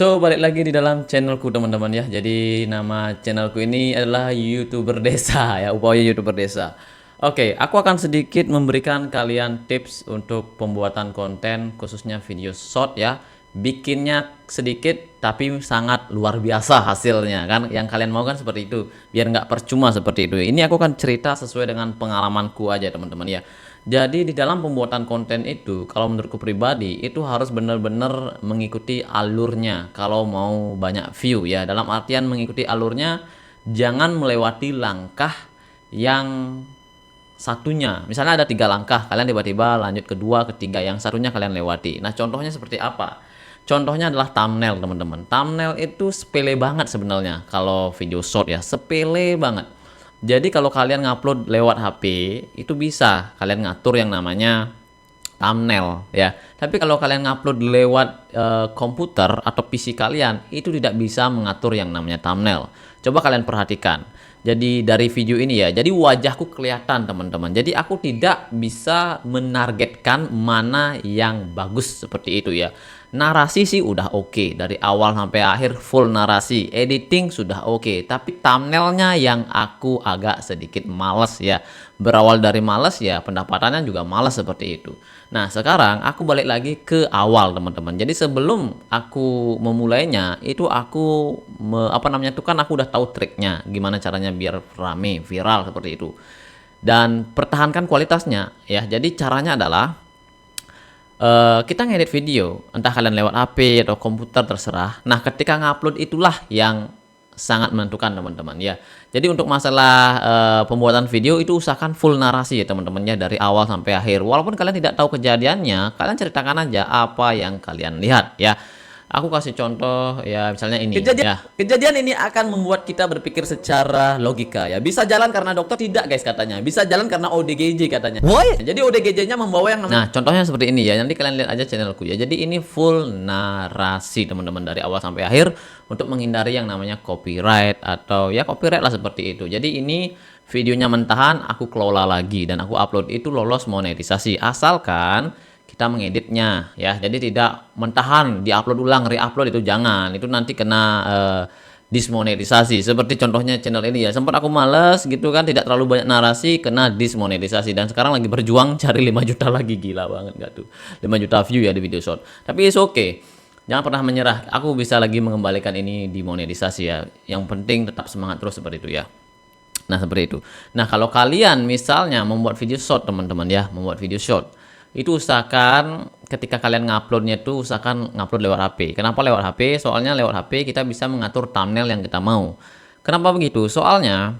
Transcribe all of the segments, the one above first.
Balik lagi di dalam channelku teman-teman ya. Jadi nama channelku ini adalah YouTuber Desa ya, upaya YouTuber Desa. Oke, aku akan sedikit memberikan kalian tips untuk pembuatan konten khususnya video short ya. Bikinnya sedikit tapi sangat luar biasa hasilnya kan. Yang kalian mau kan seperti itu. Biar nggak percuma seperti itu. Ini aku akan cerita sesuai dengan pengalamanku aja teman-teman ya. Jadi di dalam pembuatan konten itu, kalau menurutku pribadi, itu harus benar-benar mengikuti alurnya kalau mau banyak view ya. Dalam artian mengikuti alurnya, jangan melewati langkah yang satunya. Misalnya ada 3 langkah, kalian tiba-tiba lanjut kedua, ketiga, yang satunya kalian lewati. Nah contohnya seperti apa? Contohnya adalah thumbnail teman-teman. Thumbnail itu sepele banget sebenarnya kalau video short ya, sepele banget. Jadi kalau kalian ngupload lewat HP itu bisa kalian ngatur yang namanya thumbnail ya. Tapi kalau kalian ngupload lewat komputer atau PC kalian itu tidak bisa mengatur yang namanya thumbnail. Coba kalian perhatikan. Jadi dari video ini ya, jadi wajahku kelihatan teman-teman. Jadi aku tidak bisa menargetkan mana yang bagus seperti itu ya. Narasi sih udah oke, dari awal sampai akhir full narasi, editing sudah oke, tapi thumbnailnya yang aku agak sedikit males ya. Berawal dari males ya, pendapatannya juga males seperti itu. Nah sekarang aku balik lagi ke awal teman-teman. Jadi sebelum aku memulainya itu aku itu kan aku udah tahu triknya gimana caranya biar rame viral seperti itu, dan pertahankan kualitasnya ya. Jadi caranya adalah kita ngedit video, entah kalian lewat HP atau komputer terserah. Nah ketika ngupload itulah yang sangat menentukan teman-teman ya. Jadi untuk masalah pembuatan video itu usahakan full narasi ya teman-teman ya, dari awal sampai akhir. Walaupun kalian tidak tahu kejadiannya, kalian ceritakan aja apa yang kalian lihat ya. Aku kasih contoh ya, misalnya ini ya. Kejadian ini akan membuat kita berpikir secara logika ya. Bisa jalan karena dokter, tidak guys katanya. Bisa jalan karena ODGJ katanya. Why? Jadi ODGJ-nya membawa yang namanya. Nah, contohnya seperti ini ya. Nanti kalian lihat aja channelku ya. Jadi ini full narasi teman-teman dari awal sampai akhir untuk menghindari yang namanya copyright atau ya copyright lah seperti itu. Jadi ini videonya mentahan aku kelola lagi dan aku upload itu lolos monetisasi asalkan kita mengeditnya ya. Jadi tidak mentahan diupload ulang, reupload itu jangan, itu nanti kena dismonetisasi. Seperti contohnya channel ini ya, sempat aku males gitu kan, tidak terlalu banyak narasi, kena dismonetisasi, dan sekarang lagi berjuang cari 5 juta lagi. Gila banget gak tuh, 5 juta view ya di video short. Tapi it's okay, jangan pernah menyerah, aku bisa lagi mengembalikan ini dimonetisasi ya. Yang penting tetap semangat terus seperti itu ya. Nah seperti itu. Nah kalau kalian misalnya membuat video short teman-teman ya, membuat video short itu usahakan ketika kalian nguploadnya itu usahakan ngupload lewat HP. Kenapa lewat HP? Soalnya lewat HP kita bisa mengatur thumbnail yang kita mau. Kenapa begitu? Soalnya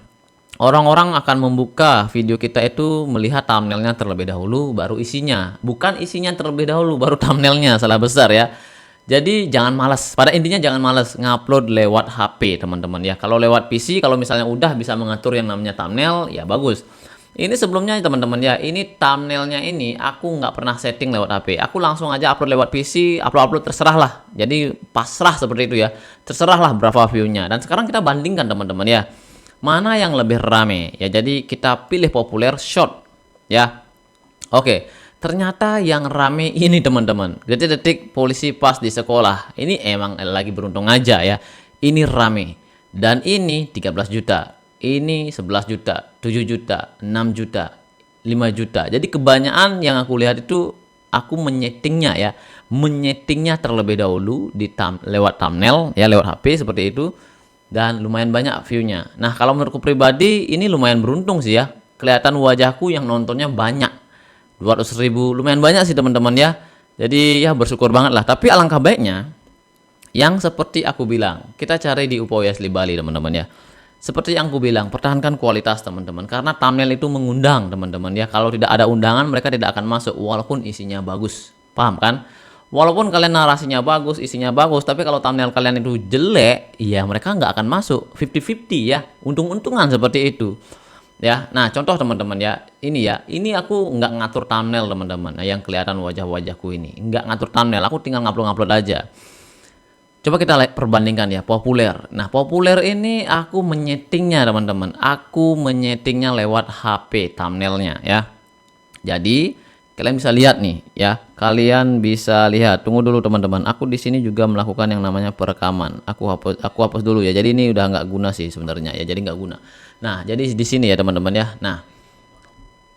orang-orang akan membuka video kita itu melihat thumbnailnya terlebih dahulu baru isinya. Bukan isinya terlebih dahulu baru thumbnailnya, salah besar ya. Jadi jangan malas. Pada intinya jangan malas ngupload lewat HP teman-teman ya. Kalau lewat PC, kalau misalnya udah bisa mengatur yang namanya thumbnail ya bagus. Ini sebelumnya teman-teman ya, ini thumbnailnya ini aku nggak pernah setting lewat HP. Aku langsung aja upload lewat PC, upload terserah lah. Jadi pasrah seperti itu ya. Terserah lah berapa view-nya. Dan sekarang kita bandingkan teman-teman ya, mana yang lebih rame ya. Jadi kita pilih populer short ya. Oke, ternyata yang rame ini teman-teman, detik-detik polisi pas di sekolah. Ini emang lagi beruntung aja ya. Ini rame. Dan ini 13 juta. Ini 11 juta, 7 juta, 6 juta, 5 juta. Jadi kebanyakan yang aku lihat itu aku menyetingnya ya. Menyetingnya terlebih dahulu di lewat thumbnail ya, lewat HP seperti itu. Dan lumayan banyak view-nya. Nah kalau menurutku pribadi ini lumayan beruntung sih ya. Kelihatan wajahku yang nontonnya banyak. 200.000, lumayan banyak sih teman-teman ya. Jadi ya bersyukur banget lah. Tapi alangkah baiknya yang seperti aku bilang, kita cari di Upaya Asli Bali teman-teman ya. Seperti yang aku bilang, pertahankan kualitas teman-teman, karena thumbnail itu mengundang teman-teman ya. Kalau tidak ada undangan mereka tidak akan masuk walaupun isinya bagus. Paham kan? Walaupun kalian narasinya bagus, isinya bagus, tapi kalau thumbnail kalian itu jelek, ya mereka nggak akan masuk. 50-50 ya, untung-untungan seperti itu. Ya, nah contoh teman-teman ya, ini aku nggak ngatur thumbnail teman-teman. Nah, yang kelihatan wajah-wajahku ini, nggak ngatur thumbnail, aku tinggal ngupload aja. Coba kita perbandingkan ya, populer. Nah, populer ini aku menyetingnya teman-teman. Aku menyetingnya lewat HP thumbnailnya ya. Jadi kalian bisa lihat nih ya. Kalian bisa lihat. Tunggu dulu teman-teman. Aku di sini juga melakukan yang namanya perekaman. Aku hapus dulu ya. Jadi ini udah nggak guna sih sebenarnya ya. Jadi nggak guna. Nah, jadi di sini ya teman-teman ya. Nah,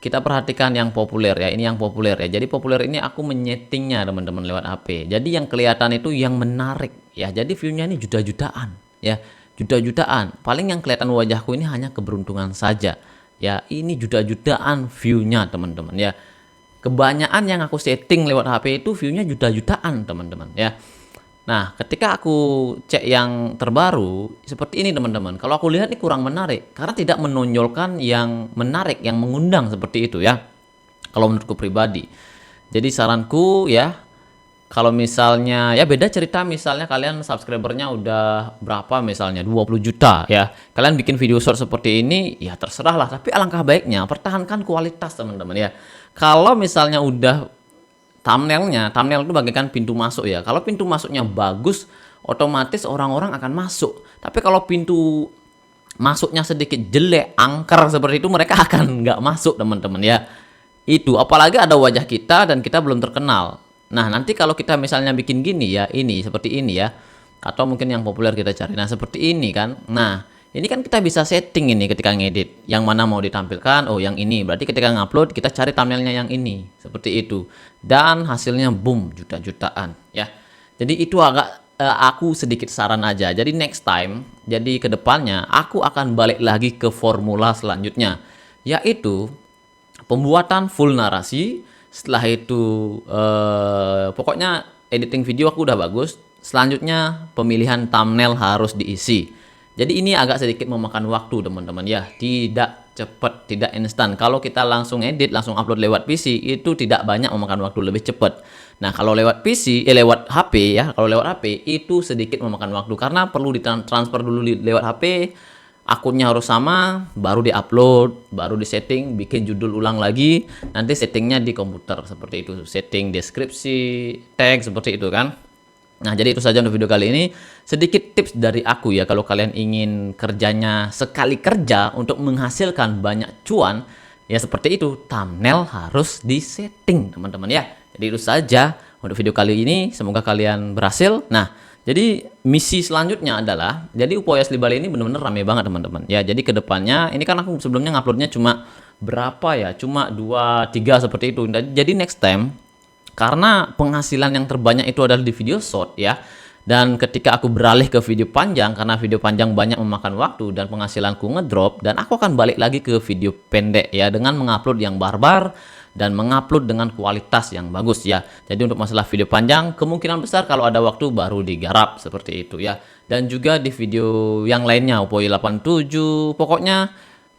kita perhatikan yang populer ya. Ini yang populer ya. Jadi populer ini aku menyetingnya teman-teman lewat HP. Jadi yang kelihatan itu yang menarik ya. Jadi view-nya ini juta-jutaan ya. Juta-jutaan. Paling yang kelihatan wajahku ini hanya keberuntungan saja. Ya, ini juta-jutaan view-nya teman-teman ya. Kebanyakan yang aku setting lewat HP itu view-nya juta-jutaan teman-teman ya. Nah, ketika aku cek yang terbaru seperti ini teman-teman. Kalau aku lihat ini kurang menarik karena tidak menonjolkan yang menarik, yang mengundang seperti itu ya. Kalau menurutku pribadi. Jadi saranku ya, kalau misalnya ya beda cerita misalnya kalian subscribernya udah berapa misalnya 20 juta ya. Kalian bikin video short seperti ini ya terserah lah, tapi alangkah baiknya pertahankan kualitas teman-teman ya. Kalau misalnya udah thumbnail itu bagaikan pintu masuk ya. Kalau pintu masuknya bagus, otomatis orang-orang akan masuk. Tapi kalau pintu masuknya sedikit jelek, angker seperti itu, mereka akan nggak masuk teman-teman ya. Itu apalagi ada wajah kita dan kita belum terkenal. Nah, nanti kalau kita misalnya bikin gini ya, ini seperti ini ya. Atau mungkin yang populer kita cari. Nah, seperti ini kan. Nah, ini kan kita bisa setting ini ketika ngedit. Yang mana mau ditampilkan, oh yang ini. Berarti ketika ngupload, kita cari thumbnailnya yang ini. Seperti itu. Dan hasilnya boom, juta-jutaan ya. Jadi itu aku sedikit saran aja. Jadi next time, jadi kedepannya aku akan balik lagi ke formula selanjutnya. Yaitu pembuatan full narasi. Setelah itu pokoknya editing video aku udah bagus. Selanjutnya pemilihan thumbnail harus diisi. Jadi ini agak sedikit memakan waktu teman-teman ya. Tidak cepat, tidak instan. Kalau kita langsung edit, langsung upload lewat PC itu tidak banyak memakan waktu, lebih cepat. Nah, kalau lewat PC, lewat HP ya, kalau lewat HP itu sedikit memakan waktu karena perlu ditransfer dulu lewat HP. Akunnya harus sama, baru diupload, baru disetting, bikin judul ulang lagi, nanti settingnya di komputer seperti itu, setting deskripsi, tag seperti itu kan. Nah, jadi itu saja untuk video kali ini. Sedikit tips dari aku ya, kalau kalian ingin kerjanya sekali kerja untuk menghasilkan banyak cuan, ya seperti itu, thumbnail harus disetting teman-teman ya. Jadi itu saja untuk video kali ini, semoga kalian berhasil. Nah, jadi misi selanjutnya adalah, jadi Upoy Asli Bali ini benar-benar rame banget teman-teman. Ya, jadi kedepannya, ini kan aku sebelumnya nguploadnya cuma berapa ya, cuma 2-3 seperti itu. Jadi next time, karena penghasilan yang terbanyak itu adalah di video short ya. Dan ketika aku beralih ke video panjang, karena video panjang banyak memakan waktu dan penghasilanku ngedrop, dan aku akan balik lagi ke video pendek ya, dengan mengupload yang barbar dan mengupload dengan kualitas yang bagus ya. Jadi untuk masalah video panjang, kemungkinan besar kalau ada waktu baru digarap seperti itu ya. Dan juga di video yang lainnya, Upoy 87, pokoknya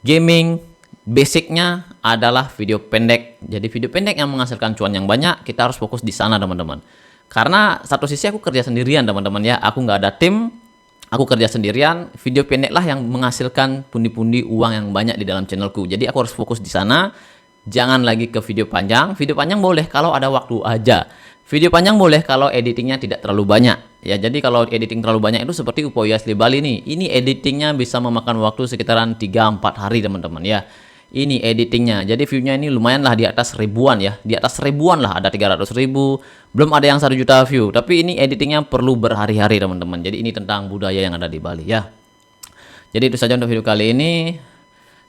gaming, basicnya adalah video pendek. Jadi video pendek yang menghasilkan cuan yang banyak, kita harus fokus di sana teman-teman. Karena satu sisi aku kerja sendirian teman-teman ya, aku nggak ada tim, aku kerja sendirian. Video pendek lah yang menghasilkan pundi-pundi uang yang banyak di dalam channelku. Jadi aku harus fokus di sana. Jangan lagi ke video panjang. Video panjang boleh kalau ada waktu aja. Video panjang boleh kalau editingnya tidak terlalu banyak. Ya, jadi kalau editing terlalu banyak itu seperti Upoy Asli Bali nih. Ini editingnya bisa memakan waktu sekitaran 3-4 hari teman-teman ya. Ini editingnya, jadi view-nya ini lumayan lah, di atas ribuan ya, di atas ribuan lah, ada 300.000, belum ada yang 1 juta view, tapi ini editingnya perlu berhari-hari teman-teman. Jadi ini tentang budaya yang ada di Bali ya. Jadi itu saja untuk video kali ini,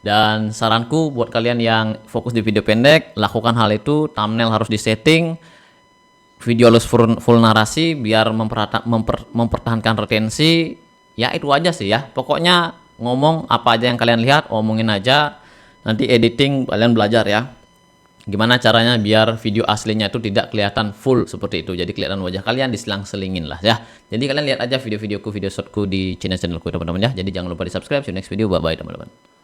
dan saranku buat kalian yang fokus di video pendek, lakukan hal itu. Thumbnail harus disetting, video harus full narasi biar mempertahankan retensi. Ya itu aja sih ya, pokoknya ngomong apa aja yang kalian lihat, omongin aja. Nanti editing kalian belajar ya, gimana caranya biar video aslinya itu tidak kelihatan full seperti itu. Jadi kelihatan wajah kalian diselang-selingin lah ya. Jadi kalian lihat aja video-videoku, video shortku di channel-channelku teman-teman ya. Jadi jangan lupa di subscribe. See you next video. Bye-bye teman-teman.